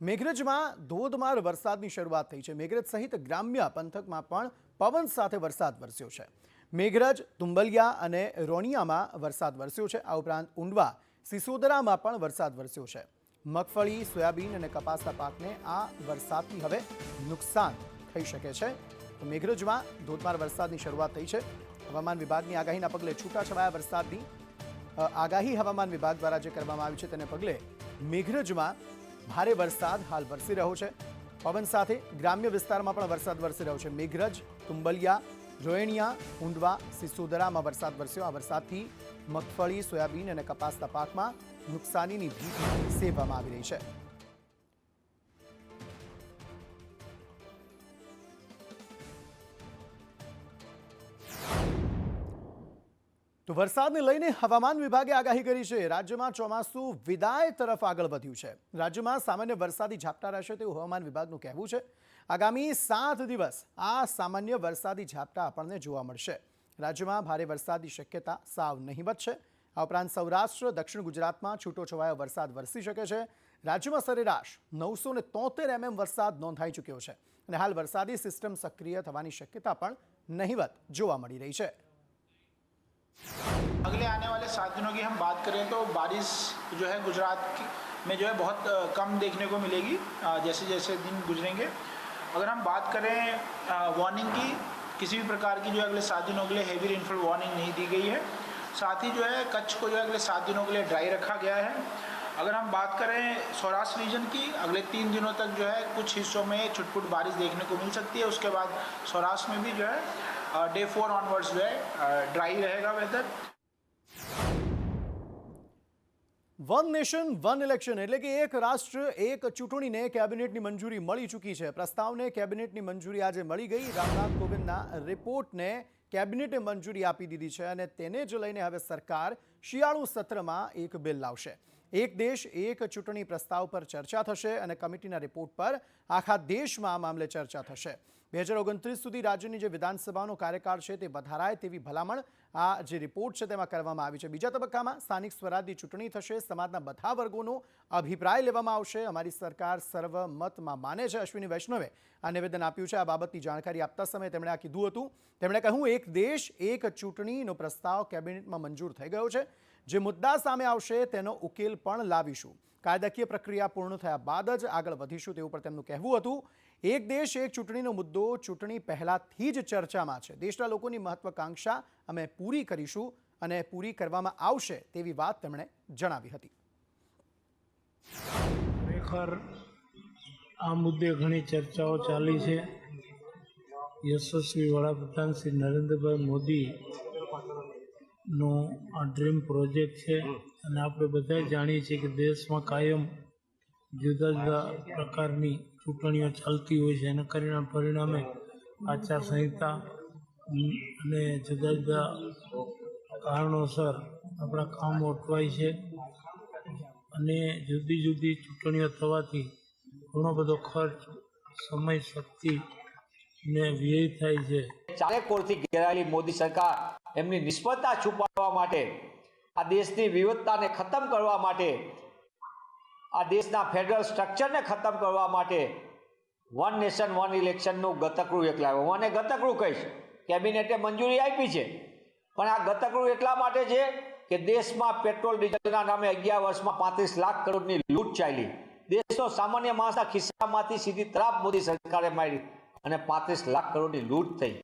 મેઘરજમાં ધોધમાર વરસાદની શરૂઆત થઈ છે। મેઘરજ સહિત ગ્રામ્ય પંથકમાં પણ પવન સાથે વરસાદ વરસ્યો છે। મેઘરજ, તુંબલિયા અને રોણિયામાં વરસાદ વરસ્યો છે। આ ઉપરાંત ઉંડવા, સિસોદરામાં પણ વરસાદ વરસ્યો છે। મગફળી, સોયાબીન અને કપાસના પાકને આ વરસાદથી હવે નુકસાન થઈ શકે છે। તો મેઘરજમાં ધોધમાર વરસાદની શરૂઆત થઈ છે। હવામાન વિભાગની આગાહીના પગલે છૂટાછવાયા વરસાદની આગાહી હવામાન વિભાગ દ્વારા જે કરવામાં આવી છે તેને પગલે મેઘરજમાં ભારે વરસાદ હાલ વરસી રહ્યો છે। પવન સાથે ગ્રામ્ય વિસ્તારમાં પણ વરસાદ વરસી રહ્યો છે। મેઘરજ, તુંબલિયા, રોયણિયા, ઉંડવા, સિસોદરામાં વરસાદ વરસ્યો। આ વરસાદથી મગફળી, સોયાબીન અને કપાસના પાકમાં નુકસાનીની ભીતિ સેવવામાં આવી રહી છે। તો વરસાદને લઈને હવામાન વિભાગે આગાહી કરી છે। રાજ્યમાં ચોમાસું વિદાય તરફ આગળ વધ્યું છે। રાજ્યમાં સામાન્ય વરસાદી ઝાપટા રહેશે તેવું હવામાન વિભાગનું કહેવું છે। આગામી 7 દિવસ આ સામાન્ય વરસાદી ઝાપટા આપણને જોવા મળશે। રાજ્યમાં ભારે વરસાદની શક્યતા સાવ નહીવત છે। આ ઉપરાંત સૌરાષ્ટ્ર, દક્ષિણ ગુજરાતમાં છૂટોછવાયો વરસાદ વરસી શકે છે। રાજ્યમાં સરેરાશ 973 mm વરસાદ નોંધાઈ ચૂક્યો છે અને હાલ વરસાદી સિસ્ટમ સક્રિય થવાની શક્યતા પણ નહીવત જોવા મળી રહી છે। अगले आने वाले 7 दिनों की हम बात करें तो बारिश जो है गुजरात में जो है बहुत कम देखने को मिलेगी जैसे जैसे दिन गुजरेंगे। अगर हम बात करें वार्निंग की, किसी भी प्रकार की जो है अगले 7 दिनों के लिए हैवी रेनफॉल वार्निंग नहीं दी गई है। साथ ही जो है कच्छ को जो है अगले 7 दिनों के लिए ड्राई रखा गया है। अगर हम बात करें सौराष्ट्र रीजन की, अगले 3 दिनों तक जो है कुछ हिस्सों में छुटपुट बारिश देखने को मिल सकती है। उसके बाद सौराष्ट्र में भी जो है डे 4 ऑनवर्ड्स जो है ड्राई रहेगा weather. One nation one election એટલે કે એક રાષ્ટ્ર એક ચૂંટણીને કેબિનેટની મંજૂરી મળી ચૂકી છે। પ્રસ્તાવને કેબિનેટની મંજૂરી આજે મળી ગઈ। રામનાથ કોવિંદના રિપોર્ટને કેબિનેટે મંજૂરી આપી દીધી છે અને તેને જ લઈને હવે સરકાર શિયાળુ સત્રમાં એક બિલ લાવશે। એક દેશ એક ચૂંટણી પ્રસ્તાવ પર ચર્ચા થશે અને કમિટીના રિપોર્ટ પર આખા દેશમાં આ મામલે ચર્ચા થશે। 2029 સુધી રાજ્યની જે વિધાનસભાનો કાર્યકાળ છે તે વધારાય તેવી ભલામણ આ જે રિપોર્ટ છે તેમાં કરવામાં આવી છે। બીજા તબક્કામાં સ્થાનિક સ્વરાજની ચૂંટણી થશે। સમાજના બધા વર્ગોનો અભિપ્રાય લેવામાં આવશે। અમારી સરકાર સર્વમતમાં માને છે, અશ્વિની વૈષ્ણવે આ નિવેદન આપ્યું છે। આ બાબતની જાણકારી આપતા સમયે તેમણે આ કીધું હતું। તેમણે કહ્યું, એક દેશ એક ચૂંટણીનો પ્રસ્તાવ કેબિનેટમાં મંજૂર થઈ ગયો છે। જે મુદ્દા સામે આવશે તેનો ઉકેલ પણ લાવીશું। કાયદાકીય પ્રક્રિયા પૂર્ણ થયા બાદ જ આગળ વધીશું તેવું પણ તેમનું કહેવું હતું। એક દેશ એક ચૂંટણીનો મુદ્દો ચૂંટણી પહેલાથી જ ચર્ચામાં છે। દેશના લોકોની મહત્વાકાંક્ષા અમે પૂરી કરીશું અને પૂરી કરવામાં આવશે તેવી વાત તેમણે જણાવી હતી। ખરેખર આ મુદ્દે ઘણી ચર્ચાઓ ચાલી છે। યશસ્વી વડાપ્રધાન શ્રી નરેન્દ્રભાઈ મોદીનો આ ડ્રીમ પ્રોજેક્ટ છે અને આપણે બધા જાણીએ છીએ કે દેશમાં કાયમ જુદા જુદા પ્રકારની ચૂંટણીઓ ચાલતી હોય છે। એના પરિણામે આચારસંહિતા અને જુદા જુદા કારણોસર આપણા કામો અટવાય છે અને જુદી જુદી ચૂંટણીઓ થવાથી ઘણો બધો ખર્ચ, સમય, શક્તિ ને વ્યય થાય છે। ચારેક કોરથી ઘેરાયેલી મોદી સરકાર એમની નિષ્ફળતા છુપાવવા માટે, આ દેશની વિવિધતાને ખતમ કરવા માટે, આ દેશના ફેડરલ સ્ટ્રક્ચરને ખતમ કરવા માટે વન નેશન વન ઇલેક્શનનું ગતકડું એક લાવ્યો। હું આને ગતકડું કહીશ। કેબિનેટે મંજૂરી આપી છે પણ આ ગતકડું એટલા માટે છે કે દેશમાં પેટ્રોલ ડીઝલના નામે 11 વર્ષમાં 35 લાખ કરોડની લૂંટ ચાલી। દેશનો સામાન્ય માણસના ખિસ્સામાંથી સીધી તરાપ મોદી સરકારે મારી અને 35 લાખ કરોડની લૂંટ થઈ।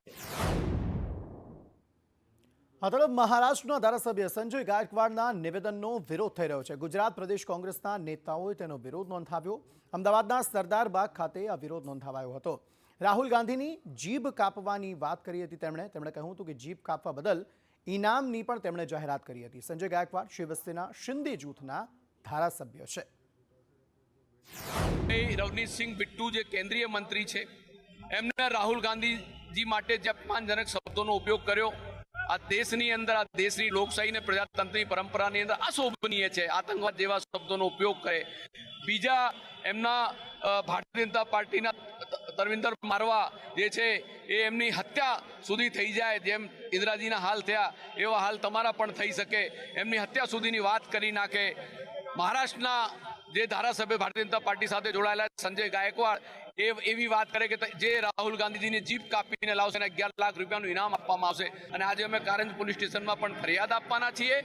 આ તરફ મહારાષ્ટ્રના ધારાસભ્ય સંજય ગાયકવાડના નિવેદનનો વિરોધ થઈ રહ્યો છે। ગુજરાત પ્રદેશ કોંગ્રેસના નેતાઓએ તેનો વિરોધ નોંધાવ્યો। અમદાવાદના સરદારબાગ ખાતે આ વિરોધ નોંધાવાયો હતો। રાહુલ ગાંધીની જીભ કાપવાની વાત કરી હતી તેમણે કહ્યું હતું કે જીભ કાપવા બદલ ઇનામની પણ તેમણે જાહેરાત કરી હતી। સંજય ગાયકવાડ શિવસેના શિંદે જૂથના ધારાસભ્ય છે। રવનીતસિંહ બિટ્ટુ જે કેન્દ્રીય મંત્રી છે એમને રાહુલ ગાંધીજી માટે જે અપમાનજનક શબ્દોનો ઉપયોગ કર્યો આ દેશની અંદર, આ દેશની લોકશાહી અને પ્રજાતંત્રની પરંપરાની અંદર અશોભનીય છે। આતંકવાદ જેવા શબ્દોનો ઉપયોગ કરે। બીજા એમના ભારતીય જનતા પાર્ટીના તરવિંદર મારવા જે છે એ એમની હત્યા સુધી થઈ જાય, જેમ ઇન્દિરાજીના હાલ થયા એવા હાલ તમારા પણ થઈ શકે, એમની હત્યા સુધીની વાત કરી નાખે। મહારાષ્ટ્રના જે ધારાસભ્ય ભારતીય જનતા પાર્ટી સાથે જોડાયેલા સંજય ગાયકવાડ એવી વાત કરે કે જે રાહુલ ગાંધીજીની જીપ કાપીને લાવશે અને 11 લાખ રૂપિયાનું ઇનામ આપવામાં આવશે. અને આજે અમે કારંજ પોલીસ સ્ટેશનમાં પણ ફરિયાદ આપવાના છીએ.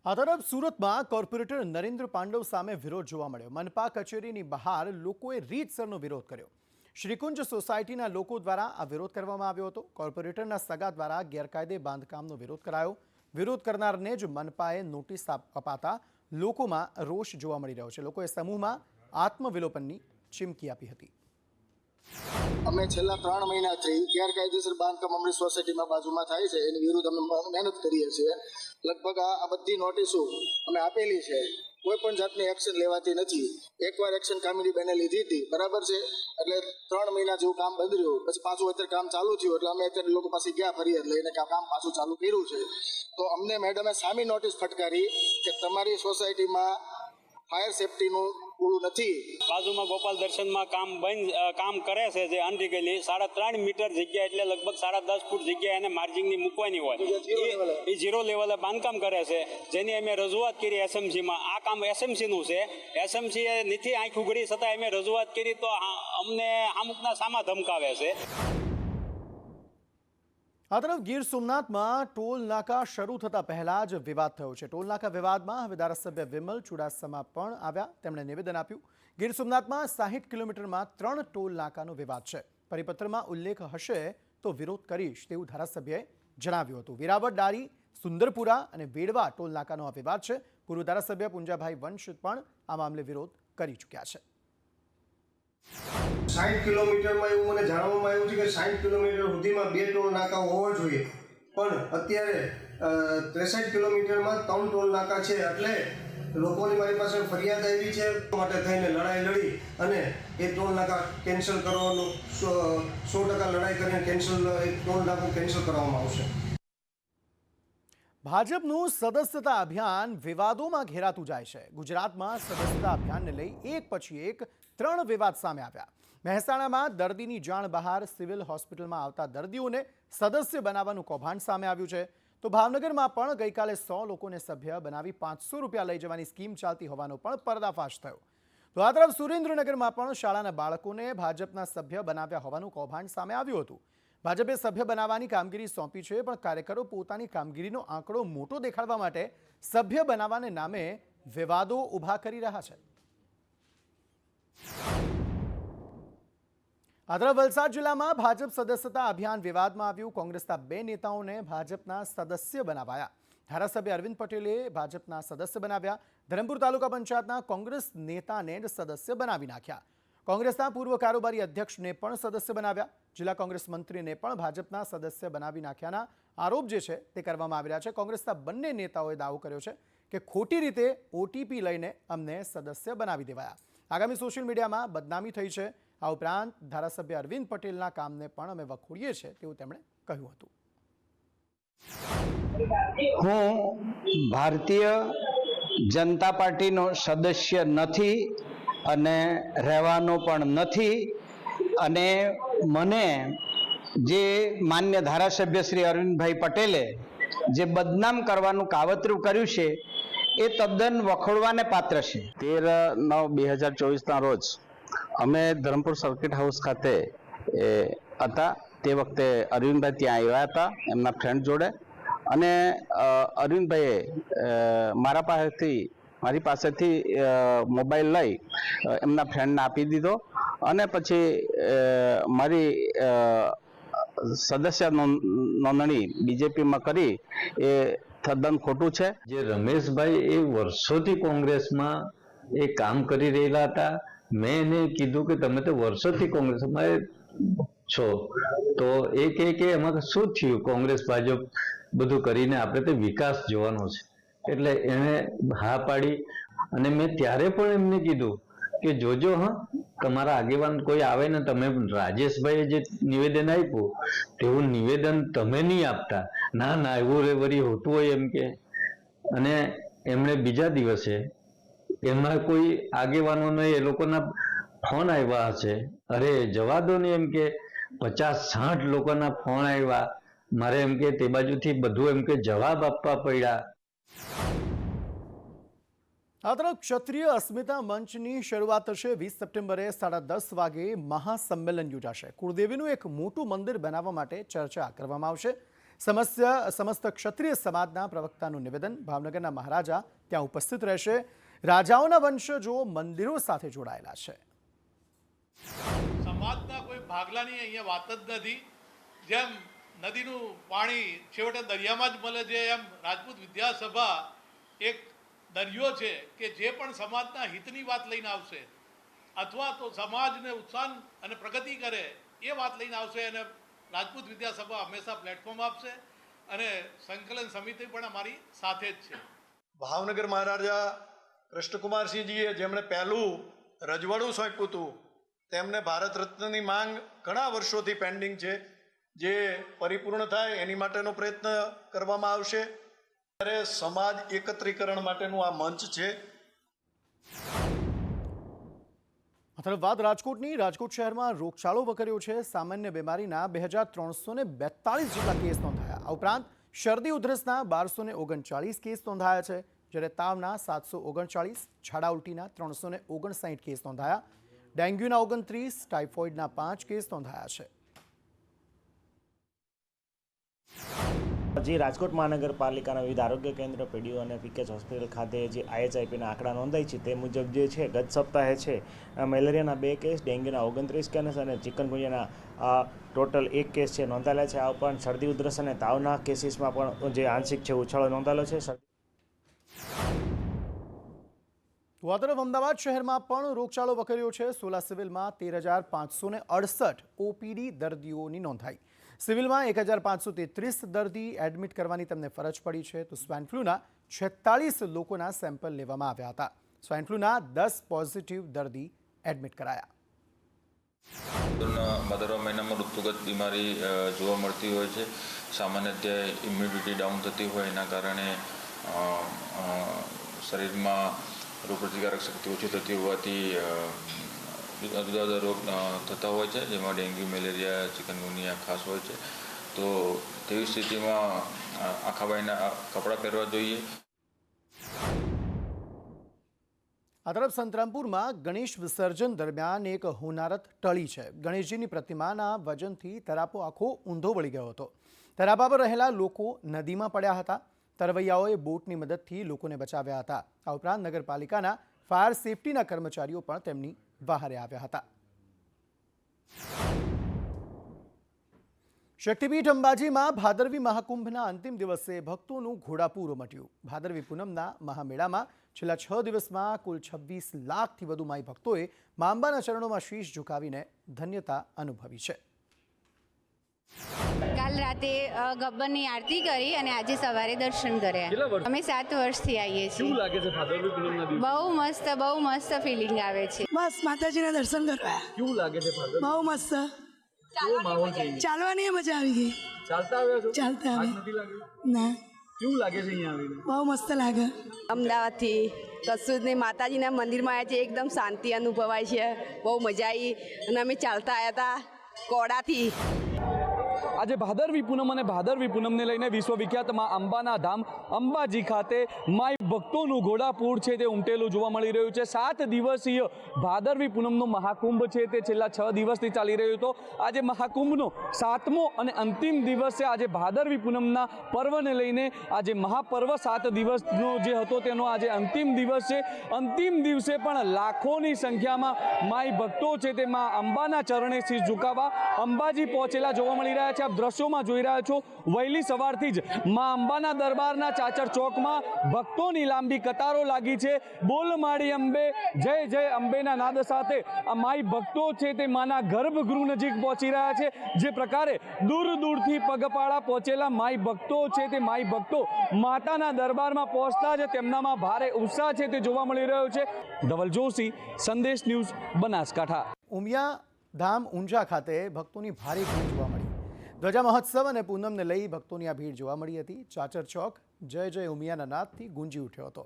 આ તરફ સુરતમાં કોર્પોરેટર નરેન્દ્ર પાંડવ સામે વિરોધ જોવા મળ્યો. મનપા કચેરીની બહાર લોકોએ રીતસરનો વિરોધ કર્યો. શ્રીકુંજ સોસાયટીના લોકો દ્વારા આ વિરોધ કરવામાં આવ્યો હતો. કોર્પોરેટરના સગા દ્વારા ગેરકાયદે બાંધકામનો વિરોધ કરાયો. વિરોધ કરનારને જ મનપાએ નોટિસ અપાતા લોકોમાં રોષ જોવા મળી રહ્યો છે. લોકોએ સમૂહમાં આત્મવિલોપનની ચીમકી આપી હતી. અમે છેલ્લા 3 મહિનાથી ગેરકાયદેસર બાંધકામ અમારી સોસાયટીમાં બાજુમાં થાય છે એની વિરુદ્ધ અમે મહેનત કરીએ છીએ. લગભગ આ બધી નોટિસો અમે આપેલી છે, કોઈ પણ જાતની એક્શન લેવાતી નથી. એકવાર એક્શન કામગીરી બેને લીધી હતી, બરાબર છે, એટલે 3 મહિના જેવું કામ બંધ રહ્યું. પછી પાછું અત્યારે કામ ચાલુ થયું એટલે અમે અત્યારે લોકો પાસે ગયા ફરિયાદ લઈને કામ પાછું ચાલુ કર્યું છે. તો અમને મેડમે સામી નોટિસ ફટકારી કે તમારી સોસાયટીમાં ફાયર સેફટીનું પૂરું નથી. બાજુમાં ગોપાલ દર્શનમાં કામ કરે છે જે અનલીગલી 3.5 મીટર જગ્યા એટલે લગભગ 10.5 ફૂટ જગ્યા એને માર્જિંગની મૂકવાની હોય એ 0 લેવલે બાંધકામ કરે છે, જેની અમે રજૂઆત કરી એસએમસીમાં. આ કામ એસએમસીનું છે. એસએમસીએ નથી આંખ ઉઘડી છતાં અમે રજૂઆત કરી તો અમને અમુકના સામા ધમકાવે છે. આ તરફ ગીર સોમનાથમાં ટોલ નાકા શરૂ થતા પહેલા જ વિવાદ થયો છે. ટોલ નાકા વિવાદમાં હવે ધારાસભ્ય વિમલ ચુડાસમા પણ આવ્યા. તેમણે નિવેદન આપ્યું. ગીર સોમનાથમાં 60 કિલોમીટરમાં 3 ટોલ નાકાનો વિવાદ છે. પરિપત્રમાં ઉલ્લેખ હશે તો વિરોધ કરીશ તેવું ધારાસભ્યએ જણાવ્યું હતું. વેરાવળ, ડારી, સુંદરપુરા અને વેડવા ટોલ નાકાનો આ વિવાદ છે. પૂર્વ ધારાસભ્ય પુંજાભાઈ વંશ પણ આ મામલે વિરોધ કરી ચૂક્યા છે. 60 કિલોમીટરમાં એવું મને જાણવામાં આવ્યું છે કે 60 કિલોમીટર સુધીમાં 2 ટોલ નાકા હોવા જોઈએ, પણ અત્યારે 63 કિલોમીટરમાં 3 ટોલ નાકા છે. એટલે લોકોની મારી પાસે ફરિયાદ આવી છે માટે થઈને લડાઈ લડી અને એ ટોલ નાકા કેન્સલ કરવાનું 100% લડાઈ કરીને ટોલ નાકું કેન્સલ કરવામાં આવશે. ભાજપનું સદસ્યતા અભિયાન વિવાદોમાં ઘેરાતું જાય છે. ગુજરાતમાં સદસ્યતા અભિયાનને લઈ એક પછી એક 3 વિવાદ સામે આવ્યા. મહેસાણામાં દર્દીની જાણ બહાર સિવિલ હોસ્પિટલમાં આવતા દર્દીઓને સદસ્ય બનાવવાનું કૌભાંડ સામે આવ્યું છે. તો ભાવનગરમાં પણ ગઈકાલે 100 લોકોને સભ્ય બનાવી 500 રૂપિયા લઈ જવાની સ્કીમ ચાલતી હોવાનો પણ પર્દાફાશ થયો. તો આ તરફ સુરેન્દ્રનગરમાં પણ શાળાના બાળકોને ભાજપના સભ્ય બનાવ્યા હોવાનું કૌભાંડ સામે આવ્યું હતું. ભાજપે સભ્ય બનાવવાની કામગીરી સોંપી છે, પણ કાર્યકરો પોતાની કામગીરીનો આંકડો મોટો દેખાડવા માટે સભ્ય બનાવવાને નામે વિવાદો ઊભા કરી રહ્યા છે. આ તરફ વલસાડ જિલ્લામાં ભાજપ સદસ્યતા અભિયાન વિવાદમાં આવ્યું. કોંગ્રેસના 2 નેતાઓને ભાજપના સદસ્ય બનાવાયા. ધારાસભ્ય અરવિંદ પટેલે ભાજપના સદસ્ય બનાવ્યા. ધરમપુર તાલુકા પંચાયતના કોંગ્રેસ નેતાને જ સદસ્ય બનાવી નાખ્યા. કોંગ્રેસના પૂર્વ કારોબારી અધ્યક્ષને પણ સદસ્ય બનાવ્યા. જિલ્લા કોંગ્રેસ મંત્રીને પણ ભાજપના સદસ્ય બનાવી નાખ્યાના આરોપ જે છે તે કરવામાં આવી રહ્યા છે. કોંગ્રેસના બંને નેતાઓએ દાવો કર્યો છે કે ખોટી રીતે ઓટીપી લઈને અમને સદસ્ય બનાવી દેવાયા. આગામી સોશિયલ મીડિયામાં બદનામી થઈ છે. આ ઉપરાંત ધારાસભ્ય અરવિંદ પટેલના કામને પણ અમે વખોડીએ છીએ તેવું તેમણે કહ્યું હતું. હું ભારતીય જનતા પાર્ટીનો સદસ્ય નથી અને રહેવાનો પણ નથી. અને મને જે માન્ય ધારાસભ્ય શ્રી અરવિંદભાઈ પટેલે જે બદનામ કરવાનું કાવતરું કર્યું છે એ તદ્દન વખોડવાને પાત્ર છે. 13/9/2024 રોજ અમે ધરમપુર સર્કિટ હાઉસ ખાતે હતા. તે વખતે અરવિંદભાઈ ત્યાં આવ્યા હતા એમના ફ્રેન્ડ જોડે, અને અરવિંદભાઈએ મારી પાસેથી મોબાઈલ લઈ એમના ફ્રેન્ડને આપી દીધો, અને પછી મારી સદસ્ય નોંધણી બીજેપીમાં કરી એ તદ્દન ખોટું છે. જે રમેશભાઈ એ વર્ષોથી કોંગ્રેસમાં એ કામ કરી રહેલા હતા. મેં એને કીધું કે તમે તો વર્ષોથી કોંગ્રેસમાં છો, તો એ કે એમાં શું થયું, કોંગ્રેસ ભાજપ બધું કરીને આપણે તો વિકાસ જોવાનો છે. એટલે એને હા પાડી, અને મેં ત્યારે પણ એમને કીધું કે જોજો હા, તમારા આગેવાન કોઈ આવે ને, તમે રાજેશભાઈએ જે નિવેદન આપ્યું તેવું નિવેદન તમે નહીં આપતા. ના એવું વળી હોતું હોય એમ કે. અને એમણે બીજા દિવસે એમાં કોઈ આગેવાનોને એ લોકોના ફોન આવ્યા હશે. અરે જવા દો ને એમ કે 50-60 લોકોના ફોન આવ્યા મારે એમ કે તે બાજુથી બધું એમ કે જવાબ આપવા પડ્યા. આ તરફ ક્ષત્રિય અસ્મિતા મંચની શરૂઆત થશે 20 સપ્ટેમ્બરે 10:30 વાગે મહાસંમેલન યોજાશે. કુળદેવીનું એક મોટું મંદિર બનાવવા માટે ચર્ચા કરવામાં આવશે. સમસ્ત ક્ષત્રિય સમાજના પ્રવક્તાનું નિવેદન. ભાવનગરના મહારાજા ત્યાં ઉપસ્થિત રહેશે. રાજાઓના વંશજો મંદિરો સાથે જોડાયેલા છે. સમાજના કોઈ ભાગલાની અહીંયા વાત જ નથી. જેમ નદીનું પાણી છેવટે દરિયામાં જ મળે છે, એમ રાજપૂત વિદ્યાસભા એક દરિયો છે કે જે પણ સમાજના હિતની વાત લઈને આવશે અથવા તો સમાજને ઉત્થાન અને પ્રગતિ કરે એ વાત લઈને આવશે, અને રાજપૂત વિદ્યાસભા હંમેશા પ્લેટફોર્મ આપશે અને સંકલન સમિતિ પણ અમારી સાથે જ છે. ભાવનગર મહારાજા કૃષ્ણકુમારસિંહજીએ જેમણે પહેલું રજવાડું સોંપ્યું હતું, તેમને ભારત રત્નની માંગ ઘણા વર્ષોથી પેન્ડિંગ છે, જે પરિપૂર્ણ થાય એની માટેનો પ્રયત્ન કરવામાં આવશે. ત્યારે સમાજ એકત્રીકરણ માટેનું આ મંચ છે. વાત રાજકોટની. રાજકોટ શહેરમાં રોગચાળો વકર્યો છે. સામાન્ય બીમારીના 2342 જેટલા કેસ નોંધાયા. આ ઉપરાંત શરદી ઉધરસના 1239 કેસ નોંધાયા છે, જ્યારે તાવના 739, ઝાડા ઉલટીના 359 કેસ નોંધાયા. ડેન્ગ્યુના 29, ટાઇફોઇડના 5 કેસ નોંધાયા છે. જે રાજકોટ મહાનગરપાલિકાના વિવિધ આરોગ્ય કેન્દ્ર, પીડીઓ અને પીકેચ હોસ્પિટલ ખાતે જે IHIPના આંકડા નોંધાય છે તે મુજબ જે છે ગત સપ્તાહે છે મેલેરિયાના 2 કેસ, ડેન્ગ્યુના 29 કેસ અને ચિકનગુનિયાના ટોટલ 1 કેસ છે નોંધાયેલા છે. આ ઉપરાંત શરદી ઉધરસ અને તાવના કેસીસમાં પણ જે આંશિક છે ઉછાળો નોંધાયેલો છે. આ તરફ અમદાવાદ શહેરમાં પણ રોગચાળો વકર્યો છે. સોલા સિવિલમાં 13,568 OPD દર્દીઓની નોંધાઈ. સિવિલમાં 1,533 દર્દી એડમિટ કરવાની તેમને ફરજ પડી છે, તો સ્વાઇન ફ્લૂના 46 લોકોના સેમ્પલ લેવામાં આવ્યા હતા. સ્વાઇન ફ્લૂના 10 પોઝિટિવ દર્દી એડમિટ કરાયા. ભાદરવા મહિનામાં ઋતુગત બીમારી જોવા મળતી હોય છે. સામાન્ય રીતે ઇમ્યુનિટી ડાઉન થતી હોય એના કારણે શરીરમાં રોગપ્રતિકારક શક્તિ ઓછી થતી હોવાથી જુદા જુદા રોગ થતા હોય છે, જેમાં ડેન્ગ્યુ, મેલેરિયા, ચિકનગુનિયા ખાસ હોય છે. તો તેવી સ્થિતિમાં આખા બાયના કપડાં પહેરવા જોઈએ. આ તરફ સંતરામપુરમાં ગણેશ વિસર્જન દરમિયાન એક હોનારત ટળી છે. ગણેશજીની પ્રતિમાના વજનથી તરાપો આખો ઊંધો વળી ગયો હતો. તરાપા પર રહેલા લોકો નદીમાં પડ્યા હતા. તરવૈયાઓએ બોટની મદદથી લોકોને બચાવ્યા હતા. આ ઉપરાંત નગરપાલિકાના ફાયર સેફટીના કર્મચારીઓ પણ તેમની વહારે આવ્યા હતા. શક્તિપીઠ અંબાજીમાં ભાદરવી મહાકુંભના અંતિમ દિવસે ભક્તોનું ઘોડાપૂર ઉમટ્યું. ભાદરવી પૂનમના મહામેળામાં છેલ્લા 6 દિવસમાં કુલ 26 લાખથી વધુ માઈ ભક્તોએ મા અંબાના ચરણોમાં શીશ ઝુકાવીને ધન્યતા અનુભવી છે. કાલ રાતે ગબ્બરની આરતી કરી અને આજે સવારે દર્શન કર્યા. અમે 7 વર્ષથી આવીએ છીએ. કેવું લાગે છે ભાદરવી પૂનમના દિવસે? બહુ મસ્ત ફિલિંગ આવે છે. બસ માતાજીના દર્શન કરવા. કેવું લાગે છે ભાદરવી? બહુ મસ્ત. કેવો માહોલ છે? ચાલવાની મજા આવી ગઈ. ચાલતા આવ્યા છો? ચાલતા થાક નથી લાગ્યો? ના. કેવું લાગે છે અહીંયા આવીને? બહુ મસ્ત લાગે. અમદાવાદથી કચ્છની માતાજીના મંદિરમાં આવ્યા છે, એકદમ શાંતિ અનુભવાય છે, બહુ મજા આવી અને અમે ચાલતા આવ્યા હતા કોડાથી. આજે ભાદરવી પૂનમ અને ભાદરવી પૂનમને લઈને વિશ્વવિખ્યાત મા અંબાના ધામ અંબાજી ખાતે માઈ ભક્તોનું ઘોડાપૂર છે તે ઉમટેલું જોવા મળી રહ્યું છે. 7 દિવસીય ભાદરવી પૂનમનો મહાકુંભ છે તે છેલ્લા 6 દિવસથી ચાલી રહ્યો હતો. આજે મહાકુંભનો 7મો અને અંતિમ દિવસ છે. આજે ભાદરવી પૂનમના પર્વને લઈને આજે મહાપર્વ 7 દિવસનો જે હતો તેનો આજે અંતિમ દિવસ છે. અંતિમ દિવસે પણ લાખોની સંખ્યામાં માઈ ભક્તો છે તે મા અંબાના ચરણે શીશ ઝુકાવવા અંબાજી પહોંચેલા જોવા મળી રહ્યા છે. આપ દ્રશ્યોમાં જોઈ રહ્યા છો, વહેલી સવારથી જ મા અંબાના દરબારના ચાચર ચોકમાં ભક્તોની લાંબી કતારો લાગી છે. બોલ માડી અંબે, જય જય અંબેના નાદ સાથે આ માઈ ભક્તો છે તે માના ગર્ભગૃહ નજીક પહોંચી રહ્યા છે. જે પ્રકારે દૂર દૂરથી પગપાળા પહોંચેલા માઈ ભક્તો છે તે માઈ ભક્તો માતાના દરબારમાં પહોંચતા જ તેમનામાં ભારે ઉત્સાહ છે તે જોવા મળી રહ્યો છે. ધવલ જોશી, સંદેશ ન્યૂઝ, બનાસકાંઠા. ઉમિયા ધામ ઊંઝા ખાતે ભક્તોની ભારે ભીડ જોવા મળી. ધ્વજા મહોત્સવ અને પૂનમને લઈ ભક્તોની આ ભીડ જોવા મળી હતી. ચાચર ચોક જય જય ઉમિયાના નાદથી ગુંજી ઉઠ્યો હતો.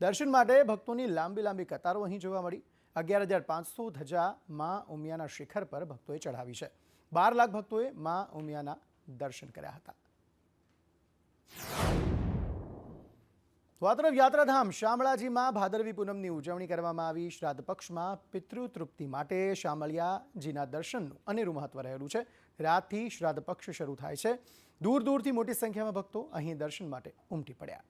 દર્શન માટે ભક્તોની લાંબી કતારો અહીં જોવા મળી. 11,500 ધજા મા ઉમિયાના શિખર પર ભક્તોએ ચઢાવી છે. 12 લાખ ભક્તોએ મા ઉમિયાના દર્શન કર્યા હતા. તો આ તરફ યાત્રાધામ શામળાજીમાં ભાદરવી પૂનમની ઉજવણી કરવામાં આવી. શ્રાદ્ધ પક્ષમાં પિતૃતૃપ્તિ માટે શામળિયાજીના દર્શનનું અનેરું મહત્વ રહેલું છે. રાતથી શ્રાદ્ધ પક્ષ શરૂ થાય છે. દૂર દૂરથી મોટી સંખ્યામાં ભક્તો અહીં દર્શન માટે ઉમટી પડ્યા.